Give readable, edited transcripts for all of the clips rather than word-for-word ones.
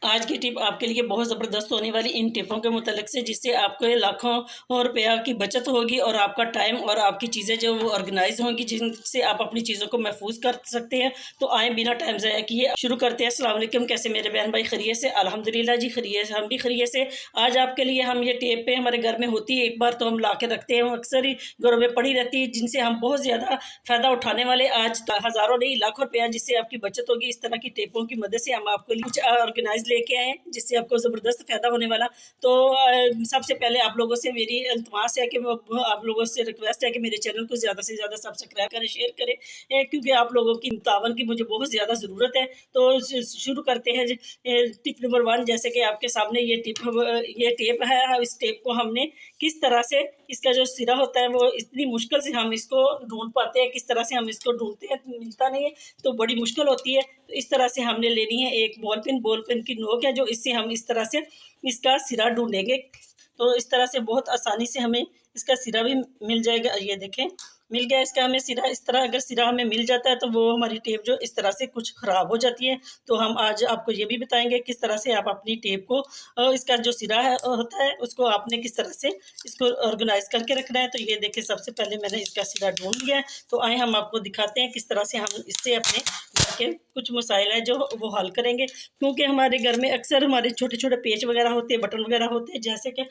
आज की टिप आपके लिए बहुत ज़बरदस्त होने वाली इन टिपों के मुतालिक से, जिससे आपको लाखों और रुपया की बचत होगी और आपका टाइम और आपकी चीज़ें जो वो ऑर्गेनाइज होंगी, जिनसे आप अपनी चीज़ों को महफूज कर सकते हैं। तो आए बिना टाइम ज़ाया किए शुरू करते हैं। अस्सलाम वालेकुम, कैसे मेरे बहन भाई खैरियत से? अल्हम्दुलिल्लाह जी खैरियत से, हम भी खैरियत से। आज आपके लिए हम ये टेप पे हमारे घर में होती है, एक बार तो हम ला के रखते हैं, अक्सर ही घरों में पड़ी रहती है, जिनसे हम बहुत ज़्यादा फ़ायदा उठाने वाले आज हज़ारों नहीं लाखों रुपया जिससे आपकी बचत होगी। इस तरह की टेपों की मदद से हम आपको कुछ ऑर्गेनाइज लेके आए हैं, जिससे आपको ज़बरदस्त फ़ायदा होने वाला। तो सबसे पहले आप लोगों से मेरी इल्तमास है कि आप लोगों से रिक्वेस्ट है कि मेरे चैनल को ज़्यादा से ज़्यादा सब्सक्राइब करें, शेयर करें, क्योंकि आप लोगों की तावन की मुझे बहुत ज़्यादा ज़रूरत है। तो शुरू करते हैं टिप नंबर 1। जैसे कि आपके सामने ये टेप है। इस टेप को हमने किस तरह से, इसका जो सिरा होता है वो इतनी मुश्किल से हम इसको ढूंढ पाते हैं, किस तरह से हम इसको ढूंढते हैं, मिलता नहीं है तो बड़ी मुश्किल होती है। तो इस तरह से हमने लेनी है एक बॉल पेन की नोक है, जो इससे हम इस तरह से इसका सिरा ढूंढेंगे। तो इस तरह से बहुत आसानी से हमें इसका सिरा भी मिल जाएगा। ये देखें, मिल गया इसका हमें सिरा। इस तरह अगर सिरा हमें मिल जाता है तो वो हमारी टेप जो इस तरह से कुछ ख़राब हो जाती है। तो हम आज आपको ये भी बताएंगे किस तरह से आप अपनी टेप को इसका जो सिरा है होता है उसको आपने किस तरह से इसको ऑर्गेनाइज करके रखना है। तो ये देखिए, सबसे पहले मैंने इसका सिरा ढूंढ लिया है। तो आए हम आपको दिखाते हैं किस तरह से हम इससे अपने घर के कुछ मसाइल है जो वो हल करेंगे। क्योंकि हमारे घर में अक्सर हमारे छोटे छोटे पेच वगैरह होते हैं, बटन वगैरह होते हैं, जैसे कि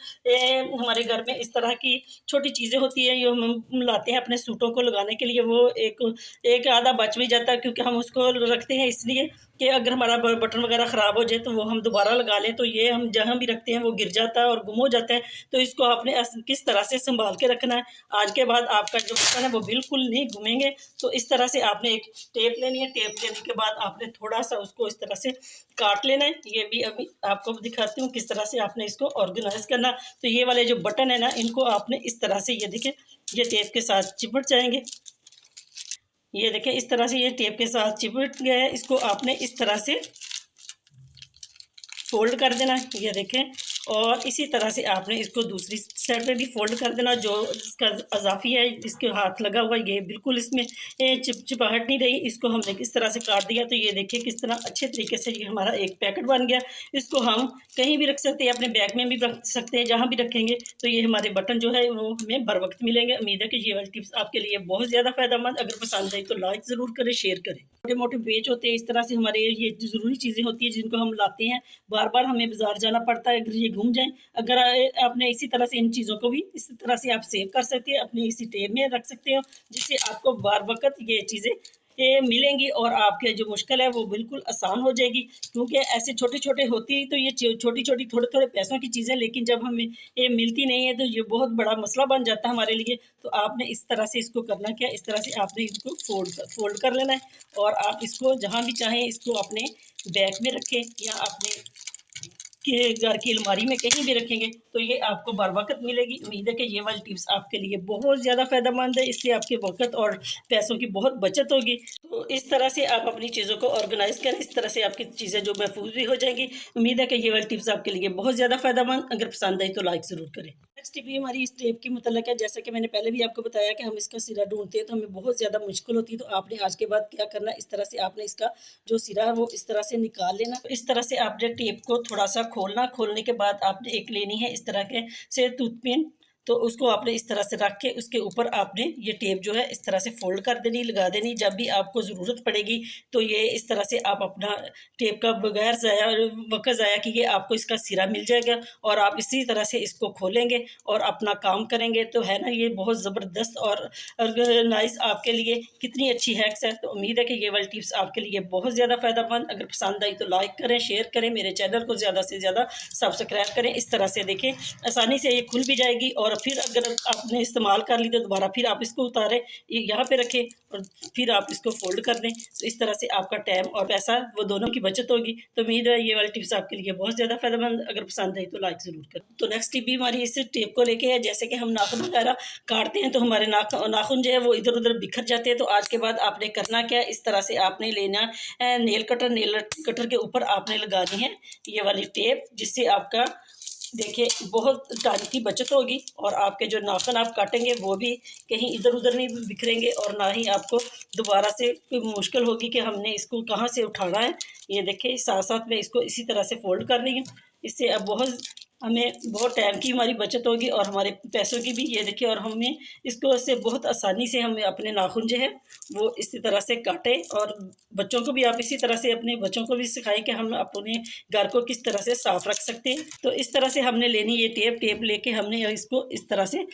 हमारे घर में इस तरह की छोटी चीज़ें होती हैं जो हम लाते हैं अपने सूटों को लगाने के लिए। वो एक आधा बच भी जाता है, क्योंकि हम उसको रखते हैं इसलिए कि अगर हमारा बटन वगैरह ख़राब हो जाए तो वो हम दोबारा लगा लें। तो ये हम जहाँ भी रखते हैं वो गिर जाता है और गुम हो जाता है। तो इसको आपने किस तरह से संभाल के रखना है। आज के बाद आपका जो बटन है वो बिल्कुल नहीं घूमेंगे। तो इस तरह से आपने एक टेप लेनी है। टेप लेने के बाद आपने थोड़ा सा उसको इस तरह से काट लेना है। ये भी अभी आपको दिखाती हूँ किस तरह से आपने इसको ऑर्गेनाइज करना। तो ये वाले जो बटन है ना, इनको आपने इस तरह से, ये देखिए, ये टेप के साथ चिपट जाएंगे। ये देखिए, इस तरह से ये टेप के साथ चिपट गया है। इसको आपने इस तरह से फोल्ड कर देना है, ये देखें। और इसी तरह से आपने इसको दूसरी साइड पे भी फोल्ड कर देना। जो इसका अजाफी है, इसके हाथ लगा हुआ, ये बिल्कुल इसमें चिपचिपाहट नहीं रही। इसको हमने किस तरह से काट दिया। तो ये देखिए किस तरह अच्छे तरीके से ये हमारा एक पैकेट बन गया। इसको हम कहीं भी रख सकते हैं, अपने बैग में भी रख सकते हैं, जहाँ भी रखेंगे तो ये हमारे बटन जो है वो हमें बर वक्त मिलेंगे। उम्मीद है कि ये वाली टिप्स आपके लिए बहुत ज़्यादा फ़ायदेमंद। अगर पसंद आई तो लाइक ज़रूर करें, शेयर करें। छोटे मोटे पेच होते हैं, इस तरह से हमारे ये ज़रूरी चीज़ें होती हैं जिनको हम लाते हैं, बार बार हमें बाजार जाना पड़ता है। अगर ये घूम जाएं, अगर आपने इसी तरह से इन चीज़ों को भी इसी तरह से आप सेव कर सकते हैं, अपनी इसी टेप में रख सकते हो, जिससे आपको बार वक्त ये चीज़ें मिलेंगी और आपके जो मुश्किल है वो बिल्कुल आसान हो जाएगी। क्योंकि ऐसे छोटे छोटे होती है तो ये छोटी छोटी थोड़े थोड़े पैसों की चीज़ें, लेकिन जब हमें ये मिलती नहीं है तो ये बहुत बड़ा मसला बन जाता है हमारे लिए। तो आपने इस तरह से इसको करना क्या, इस तरह से आपने इसको फोल्ड कर लेना है। और आप इसको जहाँ भी चाहें इसको अपने बैग में रखें या अपने के घर की अलमारी में कहीं भी रखेंगे तो ये आपको बर वक्त मिलेगी। उम्मीद है कि ये वाली टिप्स आपके लिए बहुत ज़्यादा फ़ायदेमंद है। इससे आपके वक्त और पैसों की बहुत बचत होगी। तो इस तरह से आप अपनी चीज़ों को ऑर्गेनाइज करें, इस तरह से आपकी चीज़ें जो महफूज भी हो जाएंगी। उम्मीद है कि ये वाली टिप्स आपके लिए बहुत ज़्यादा फ़ायदेमंद। अगर पसंद आई तो लाइक ज़रूर करें। नेक्स्ट टिप भी हमारी इस टेप की मुतल्लिक है। जैसे कि मैंने पहले भी आपको बताया कि हम इसका सिरा ढूंढते हैं तो हमें बहुत ज़्यादा मुश्किल होती है। तो आपने आज के बाद क्या करना, इस तरह से आपने इसका जो सिरा है वो इस तरह से निकाल लेना। इस तरह से आपने टेप को थोड़ा सा खोलना। खोलने के बाद आपने एक लेनी है इस तरह के से टूथपिन। तो उसको आपने इस तरह से रख के उसके ऊपर आपने ये टेप जो है इस तरह से फोल्ड कर देनी, लगा देनी। जब भी आपको ज़रूरत पड़ेगी तो ये इस तरह से आप अपना टेप का बगैर वक्त ज़ाया किए आपको इसका सिरा मिल जाएगा और आप इसी तरह से इसको खोलेंगे और अपना काम करेंगे। तो है ना, ये बहुत ज़बरदस्त और ऑर्गेनाइज आपके लिए कितनी अच्छी हैक्स है। तो उम्मीद है कि ये वाली टिप्स आपके लिए बहुत ज़्यादा फ़ायदेमंद। अगर पसंद आई तो लाइक करें, शेयर करें, मेरे चैनल को ज़्यादा से ज़्यादा सब्सक्राइब करें। इस तरह से देखें, आसानी से ये खुल भी जाएगी। और फिर अगर आपने इस्तेमाल कर ली तो दोबारा फिर आप इसको उतारें, ये यहाँ पे रखें और फिर आप इसको फोल्ड कर दें। तो इस तरह से आपका टाइम और पैसा वो दोनों की बचत होगी। तो उम्मीद है ये वाली टिप्स आपके लिए बहुत ज़्यादा फ़ायदेमंद। अगर पसंद आई तो लाइक ज़रूर करें। तो नेक्स्ट टिप भी हमारी इस टेप को लेके है। जैसे कि हम नाखून वगैरह काटते हैं तो हमारे नाखून जो है वो इधर उधर बिखर जाते हैं। तो आज के बाद आपने करना क्या है, इस तरह से आपने लेना नेल कटर के ऊपर आपने लगानी है ये वाली टेप, जिससे आपका देखिए बहुत टाइम की बचत होगी और आपके जो नाखून आप काटेंगे वो भी कहीं इधर उधर नहीं बिखरेंगे और ना ही आपको दोबारा से कोई मुश्किल होगी कि हमने इसको कहाँ से उठाना है। ये देखिए साथ साथ मैं इसको इसी तरह से फोल्ड कर रही हूँ। इससे अब हमें बहुत टाइम की हमारी बचत होगी और हमारे पैसों की भी। ये देखिए और हमें इसको से बहुत आसानी से हमें अपने नाखून जो है वो इसी तरह से काटें। और बच्चों को भी आप इसी तरह से अपने बच्चों को भी सिखाएं कि हम अपने घर को किस तरह से साफ रख सकते हैं। तो इस तरह से हमने लेनी ये टेप लेके हमने इसको इस तरह से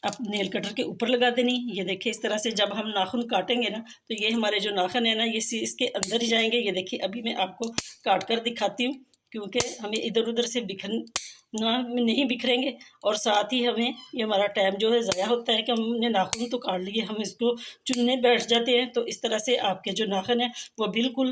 अब नेल कटर के ऊपर लगा देनी। ये देखिए इस तरह से जब हम नाखून काटेंगे ना तो ये हमारे जो नाखून है ना ये इसके अंदर ही जाएंगे। ये देखिए अभी मैं आपको काट कर दिखाती हूँ क्योंकि हमें इधर उधर से ना नहीं बिखरेंगे और साथ ही हमें ये हमारा टाइम जो है ज़ाया होता है कि हमने नाखून तो काट लिए, हम इसको चुनने बैठ जाते हैं। तो इस तरह से आपके जो नाखून है वो बिल्कुल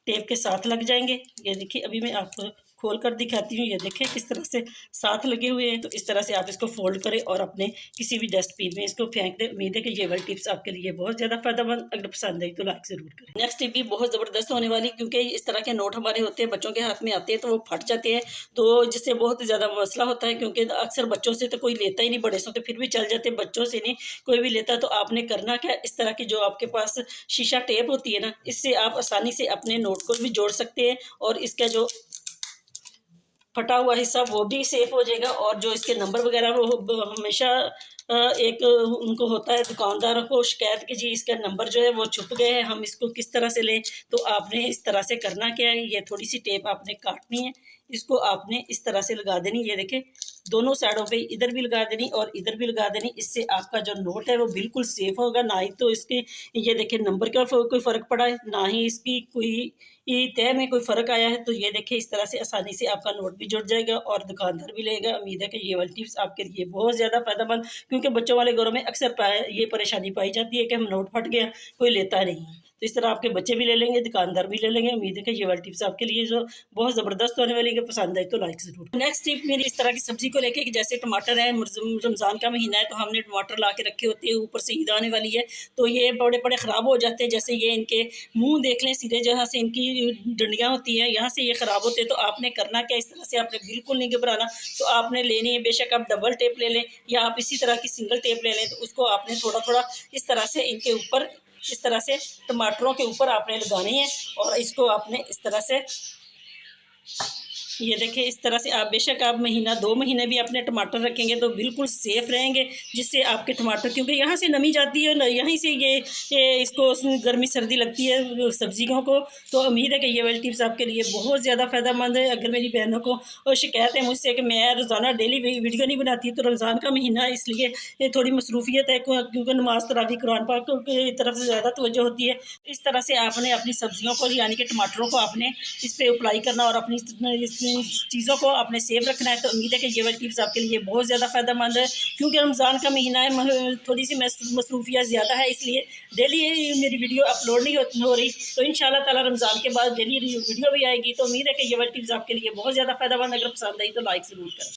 टेप के साथ लग जाएंगे। ये देखिए अभी मैं आपको खोल कर दिखाती हूँ। ये देखिए किस तरह से साथ लगे हुए हैं। तो इस तरह से आप इसको फोल्ड करें और अपने किसी भी डस्टबिन में इसको फेंक दें। उम्मीद है कि ये वाली टिप्स आपके लिए बहुत ज़्यादा फायदेमंद। अगर पसंद आई तो लाइक ज़रूर करें। नेक्स्ट टिप भी बहुत ज़बरदस्त होने वाली, क्योंकि इस तरह के नोट हमारे होते हैं बच्चों के हाथ में आते हैं तो वो फट जाते हैं, तो जिससे बहुत ज़्यादा मसला होता है। क्योंकि अक्सर बच्चों से तो कोई लेता ही नहीं, बड़े से तो फिर भी चल जाते, बच्चों से नहीं कोई भी लेता। तो आपने करना क्या, इस तरह की जो आपके पास शीशा टेप होती है ना, इससे आप आसानी से अपने नोट को भी जोड़ सकते हैं और इसका जो फटा हुआ हिस्सा वो भी सेफ हो जाएगा। और जो इसके नंबर वगैरह वो हमेशा एक उनको होता है दुकानदारों को शिकायत कि जी इसका नंबर जो है वो छुप गए हैं, हम इसको किस तरह से लें। तो आपने इस तरह से करना क्या है, ये थोड़ी सी टेप आपने काटनी है, इसको आपने इस तरह से लगा देनी। ये देखें दोनों साइडों पे इधर भी लगा देनी और इधर भी लगा देनी। इससे आपका जो नोट है वो बिल्कुल सेफ होगा। ना ही तो इसके ये देखें नंबर का कोई फ़र्क पड़ा है, ना ही इसकी कोई तय में कोई फ़र्क आया है। तो ये देखिए इस तरह से आसानी से आपका नोट भी जुड़ जाएगा और दुकानदार भी लेगा। उम्मीद है कि ये वाली टिप्स आपके लिए बहुत ज़्यादा फ़ायदेमंद, क्योंकि बच्चों वाले घरों में अक्सर ये परेशानी पाई जाती है कि हम नोट फट गया, कोई लेता नहीं है। तो इस तरह आपके बच्चे भी ले लेंगे, दुकानदार भी ले लेंगे। उम्मीद है कि ये वाली टिप्स आपके लिए जो बहुत ज़बरदस्त होने वाली है। पसंद आई तो लाइक ज़रूर। नेक्स्ट टिप मेरी इस तरह की सब्जी को लेके कि जैसे टमाटर है, रमज़ान का महीना है तो हमने टमाटर ला के रखे होते हैं, ऊपर से ईद आने वाली है तो ये बड़े बड़े ख़राब हो जाते हैं। जैसे ये इनके मुँह देख लें, सिरे जहाँ से इनकी डंडियाँ होती हैं यहाँ से ये ख़राब होते हैं। तो आपने करना क्या, इस तरह से आपने बिल्कुल नहीं घबराना। तो आपने लेनी है, बेशक आप डबल टेप ले लें या आप इसी तरह की सिंगल टेप ले लें। तो उसको आपने थोड़ा थोड़ा इस तरह से इनके ऊपर, इस तरह से टमाटरों के ऊपर आपने लगानी है और इसको आपने इस तरह से, ये देखिए इस तरह से आप बेशक आप महीना 2 महीने भी अपने टमाटर रखेंगे तो बिल्कुल सेफ़ रहेंगे। जिससे आपके टमाटर, क्योंकि यहाँ से नमी जाती है ना, यहीं से ये इसको गर्मी सर्दी लगती है सब्जियों को। तो उम्मीद है कि ये वाली टिप्स आपके लिए बहुत ज़्यादा फ़ायदेमंद है। अगर मेरी बहनों को शिकायत है मुझसे कि मैं रोज़ाना डेली वीडियो नहीं बनाती, तो रमज़ान का महीना है इसलिए ये थोड़ी मसरूफियत है, क्योंकि नमाज तरावी कुरान पाक की तरफ से ज़्यादा तवज्जो होती है। इस तरह से आपने अपनी सब्जियों को यानी कि टमाटरों को आपने इस पर अप्लाई करना और अपनी चीज़ों को आपने सेव रखना है। तो उम्मीद है कि ये वाली टिप्स आपके लिए बहुत ज़्यादा फ़ायदेमंद है। क्योंकि रमज़ान का महीना है, थोड़ी सी मसरूफियत ज़्यादा है, इसलिए डेली मेरी वीडियो अपलोड नहीं हो रही। तो इंशाल्लाह ताला रमज़ान के बाद डेली वीडियो भी आएगी। तो उम्मीद है कि ये वाली टिप्स आपके लिए बहुत ज़्यादा फ़ायदेमंद। अगर पसंद आई तो लाइक ज़रूर करें।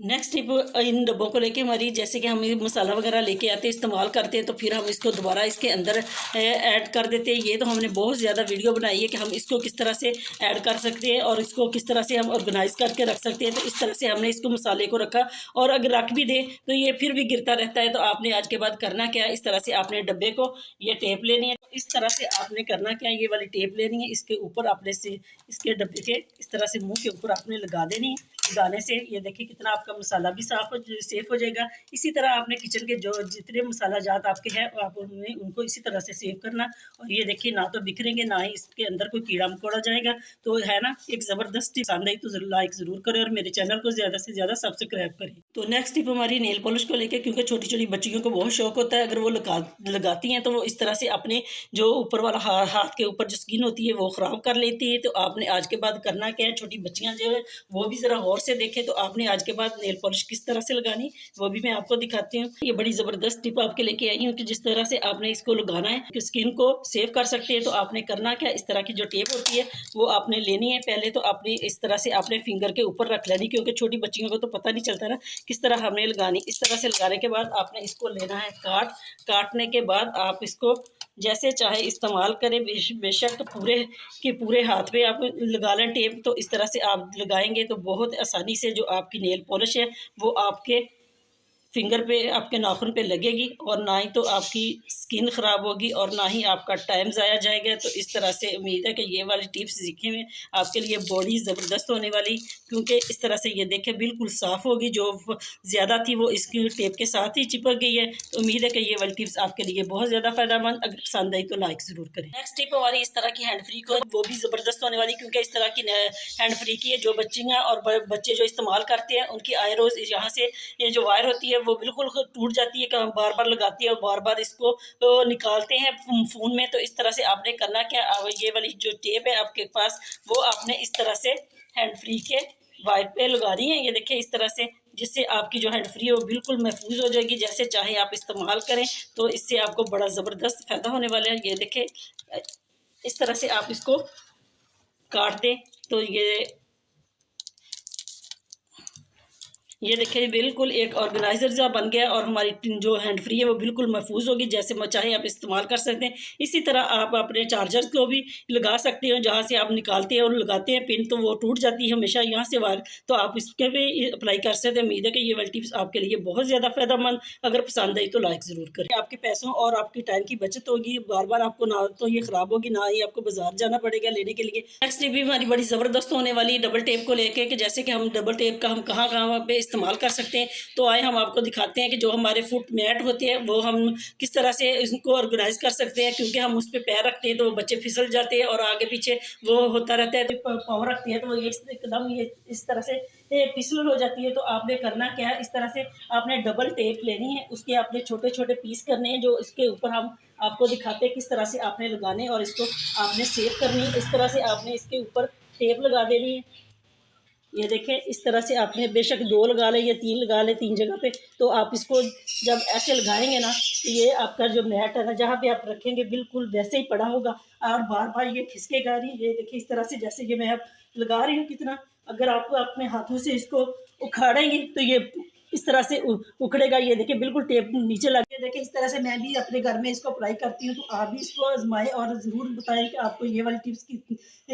नेक्स्ट टिप इन डब्बों को लेके हमारी, जैसे कि हम मसाला वगैरह लेके आते हैं, इस्तेमाल करते हैं, तो फिर हम इसको दोबारा इसके अंदर ऐड कर देते हैं। ये तो हमने बहुत ज़्यादा वीडियो बनाई है कि हम इसको किस तरह से ऐड कर सकते हैं और इसको किस तरह से हम ऑर्गेनाइज़ करके रख सकते हैं। तो इस तरह से हमने इसको मसाले को रखा और अगर रख भी दें तो ये फिर भी गिरता रहता है। तो आपने आज के बाद करना क्या है, इस तरह से आपने डब्बे को ये टेप लेनी है। इस तरह से आपने करना क्या है, ये वाली टेप लेनी है, इसके ऊपर आपने से इसके डब्बे के इस तरह से मुँह के ऊपर आपने लगा देनी है। लगाने से ये देखिए कितना आपका मसाला भी सेफ हो जाएगा। इसी तरह आपने किचन के जो जितने मसाला जात आपके हैं आप उनको इसी तरह से सेव करना। और ये देखिए ना तो बिखरेंगे, ना ही इसके अंदर कोई कीड़ा मकोड़ा जाएगा। तो है ना एक ज़बरदस्त टिप। पसंद आई तो लाइक ज़रूर करें और मेरे चैनल को ज़्यादा से ज़्यादा सब्सक्राइब करें। तो नेक्स्ट टिप हमारी नेल पॉलिश को लेकर, क्योंकि छोटी छोटी बच्चियों को बहुत शौक होता है, अगर वो लगाती हैं तो वो इस तरह से अपने जो ऊपर वाला हाथ के ऊपर जो स्किन होती है वो ख़राब कर लेती है। तो आपने आज के बाद करना क्या है, छोटी बच्चियाँ जो है वो भी ज़रा गौर से देखें। तो आपने आज के बाद नेल पॉलिश किस तरह से लगानी वो भी मैं आपको दिखाती हूँ। ये बड़ी ज़बरदस्त टिप आपके लेके आई हूँ कि जिस तरह से आपने इसको लगाना है कि स्किन को सेव कर सकते हैं। तो आपने करना क्या, इस तरह की जो टेप होती है वो आपने लेनी है। पहले तो आपने इस तरह से अपने फिंगर के ऊपर रख लेनी, क्योंकि छोटी बच्चियों को तो पता नहीं चलता ना किस तरह हमने लगानी। इस तरह से लगाने के बाद आपने इसको लेना है काटने के बाद आप इसको जैसे चाहे इस्तेमाल करें, बेशक पूरे के पूरे हाथ पे आप लगा लें टेप, तो इस तरह से आप लगाएंगे तो बहुत आसानी से जो आपकी नेल पॉलिश है वो आपके फिंगर पे, आपके नाखून पे लगेगी, और ना ही तो आपकी स्किन ख़राब होगी और ना ही आपका टाइम ज़ाया जाएगा। तो इस तरह से उम्मीद है कि ये वाली टिप्स सीखे में आपके लिए बॉडी ज़बरदस्त होने वाली, क्योंकि इस तरह से ये देखें बिल्कुल साफ़ होगी, जो ज़्यादा थी वो इसकी टेप के साथ ही चिपक गई है। तो उम्मीद है कि ये वाली टिप्स आपके लिए बहुत ज़्यादा फ़ायदेमंद, अगर पसंद आई तो लाइक ज़रूर करें। नेक्स्ट टिप हमारी इस तरह की हैंड फ्री को, वो भी ज़बरदस्त होने वाली, क्योंकि इस तरह की हैंड फ्री की है, जो बच्चियाँ और बच्चे जो इस्तेमाल करते हैं उनकी आई रोज़ यहाँ से ये जो वायर होती है वो बिल्कुल टूट जाती है, बार बार लगाती है और बार बार इसको निकालते हैं फ़ोन में। तो इस तरह से आपने करना क्या, ये वाली जो टेप है आपके पास, वो आपने इस तरह से हैंड फ्री के वायर पे लगा रही है, ये देखिए इस तरह से, जिससे आपकी जो हैंड फ्री है वो बिल्कुल महफूज हो जाएगी। जैसे चाहे आप इस्तेमाल करें, तो इससे आपको बड़ा ज़बरदस्त फ़ायदा होने वाला है। ये देखें इस तरह से आप इसको काट दें तो ये देखिए बिल्कुल एक ऑर्गेनाइजर सा बन गया, और हमारी जो हैंड फ्री है वो बिल्कुल महफूज होगी, जैसे चाहे आप इस्तेमाल कर सकते हैं। इसी तरह आप अपने चार्जर को भी लगा सकते हो, जहाँ से आप निकालते हैं और लगाते हैं पिन, तो वो टूट जाती है हमेशा यहाँ से वायर, तो आप इसके भी अप्लाई कर सकते हैं। उम्मीद है कि ये वाली टिप्स आपके लिए बहुत ज़्यादा फ़ायदेमंद, अगर पसंद आई तो लाइक ज़रूर करें। आपके पैसों और आपकी टाइम की बचत होगी, बार बार आपको ना तो ये ख़राब होगी, ना ही आपको बाजार जाना पड़ेगा लेने के लिए। नेक्स्ट टिप भी हमारी बड़ी ज़बरदस्त होने वाली डबल टेप को लेके, कि जैसे कि हम डबल टेप का हम कहाँ कहाँ पे इस्तेमाल कर सकते हैं। तो आए हम आपको दिखाते हैं कि जो हमारे फुट मैट होते हैं वो हम किस तरह से इसको ऑर्गेनाइज कर सकते हैं, क्योंकि हम उस पर पैर रखते हैं तो वो बच्चे फिसल जाते हैं और आगे पीछे वो होता रहता है, तो पाँव रखते हैं तो वो ये एकदम ये इस तरह से फिसल हो जाती है। तो आपने करना क्या है, इस तरह से आपने डबल टेप लेनी है, उसके आपने छोटे छोटे पीस करने हैं, जो इसके ऊपर हम आपको दिखाते हैं किस तरह से आपने लगाने, और इसको आपने सेव करनी है। इस तरह से आपने इसके ऊपर टेप लगा देनी है। ये देखें इस तरह से आपने बेशक 2 लगा ले या 3 लगा ले, 3 जगह पे, तो आप इसको जब ऐसे लगाएंगे ना, तो ये आपका जो मैट है ना, जहाँ पे आप रखेंगे बिल्कुल वैसे ही पड़ा होगा, और बार बार ये खिसकेगा नहीं। ये देखिए इस तरह से, जैसे ये मैं अब लगा रही हूँ कितना, अगर आप अपने हाथों से इसको उखाड़ेंगे तो ये इस तरह से उखड़ेगा। ये देखिए बिल्कुल टेप नीचे लग गया। देखिए इस तरह से मैं भी अपने घर में इसको अप्लाई करती हूँ, तो आप भी इसको आजमाएं और ज़रूर बताएं कि आपको ये वाली टिप्स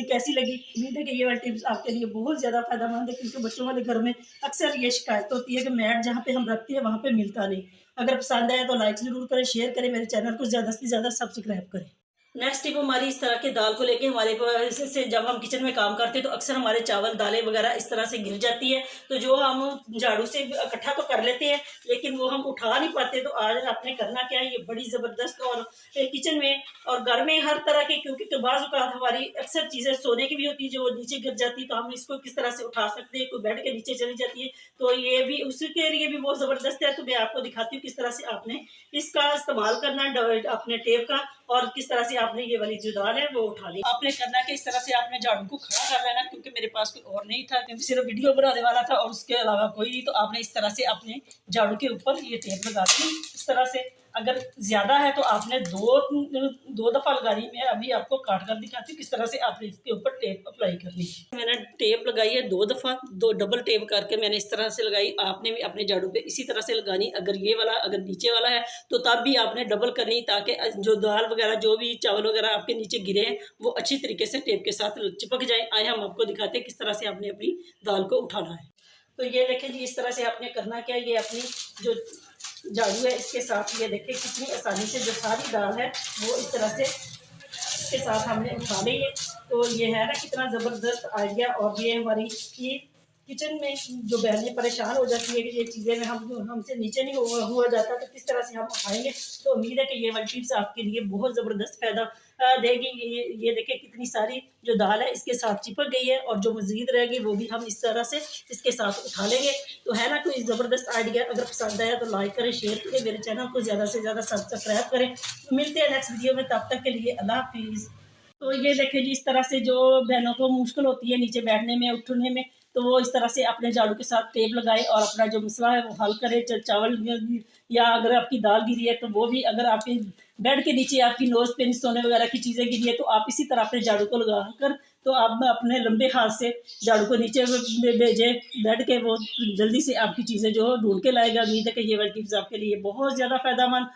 कैसी लगी। उम्मीद है कि ये वाली टिप्स आपके लिए बहुत ज़्यादा फायदेमंद है, क्योंकि बच्चों वाले घर में अक्सर ये शिकायत होती है कि मैट जहाँ पे हम रखते हैं वहाँ पे मिलता नहीं। अगर पसंद आया तो लाइक ज़रूर करें, शेयर करें, मेरे चैनल को ज़्यादा से ज़्यादा सब्सक्राइब करें। नेक्स्ट टिप हमारी इस तरह के दाल को लेके, हमारे पास से जब हम किचन में काम करते हैं तो अक्सर हमारे चावल दालें वगैरह इस तरह से गिर जाती है, तो जो हम झाड़ू से इकट्ठा तो कर लेते हैं लेकिन वो हम उठा नहीं पाते। तो आज आपने करना क्या है, ये बड़ी ज़बरदस्त, और किचन में और घर में हर तरह के, क्योंकि बाज़ औक़ात हमारी अक्सर चीज़ें सोने की भी होती है जो वो नीचे गिर जाती है, तो हम इसको किस तरह से उठा सकते हैं। कोई बेड के नीचे चली जाती है तो ये भी उसके लिए भी बहुत ज़बरदस्त है। तो मैं आपको दिखाती हूँ किस तरह से आपने इसका इस्तेमाल करना है, अपने टेप का, और किस तरह से आपने ये वाली जो दाल है वो उठा ली। आपने करना कि इस तरह से आपने झाड़ू को खड़ा कर लेना, क्योंकि मेरे पास कोई और नहीं था, क्योंकि सिर्फ वीडियो बनाने वाला था और उसके अलावा कोई नहीं। तो आपने इस तरह से अपने झाड़ू के ऊपर ये टेप लगा दी इस तरह से। अगर ज़्यादा है तो आपने दो दफ़ा लगानी। मैं अभी आपको काट कर दिखाती हूँ किस तरह से आपने इसके ऊपर टेप अप्लाई करनी है। मैंने टेप लगाई है 2 दफ़ा, 2 डबल टेप करके मैंने इस तरह से लगाई। आपने भी अपने झाड़ू पे इसी तरह से लगानी। अगर ये वाला अगर नीचे वाला है तो तब भी आपने डबल करनी, ताकि जो दाल वगैरह जो भी चावल वगैरह आपके नीचे गिरे हैं वो अच्छी तरीके से टेप के साथ चिपक जाए। आए हम आपको दिखाते हैं किस तरह से आपने अपनी दाल को उठाना है। तो ये देखें जी, इस तरह से आपने करना क्या है, ये अपनी जो झाड़ू है इसके साथ, ये देखिए कितनी आसानी से जो सारी दाल है वो इस तरह से इसके साथ हमने उठा ली है। तो ये है ना कितना ज़बरदस्त आइडिया। और ये हमारी ये किचन में जो बहनें परेशान हो जाती है कि ये चीज़ें में हमसे नीचे नहीं हुआ जाता, तो किस तरह से हम उठाएंगे। तो उम्मीद है कि ये वाली टिप्स आपके लिए बहुत ज़बरदस्त फ़ायदा देगी। ये देखिए कितनी सारी जो दाल है इसके साथ चिपक गई है, और जो मज़ीद रहेगी वो भी हम इस तरह से इसके साथ उठा लेंगे। तो है ना कोई ज़बरदस्त आइडिया। अगर पसंद आया तो लाइक करें, शेयर करें, मेरे चैनल को ज़्यादा से ज़्यादा सब्सक्राइब करें। मिलते हैं नेक्स्ट वीडियो में, तब तक के लिए अल्लाह हाफिज़। तो ये देखें जी, इस तरह से जो बहनों को मुश्किल होती है नीचे बैठने में, उठने में, तो वो इस तरह से अपने झाड़ू के साथ टेप लगाए और अपना जो मसला है वो हल करे। चावल या अगर आपकी दाल गिरी है तो वो भी, अगर आपके बेड के नीचे आपकी नोज पिन सोने वगैरह की चीज़ें गिरी है तो आप इसी तरह अपने झाड़ू को लगा कर, तो आप अपने लंबे हाथ से झाड़ू को नीचे भेजे बेड के, वो जल्दी से आपकी चीज़ें जो ढूंढ के लाएगा। उम्मीद है कि ये वाली टिप्स आपके लिए बहुत ज़्यादा फायदेमंद,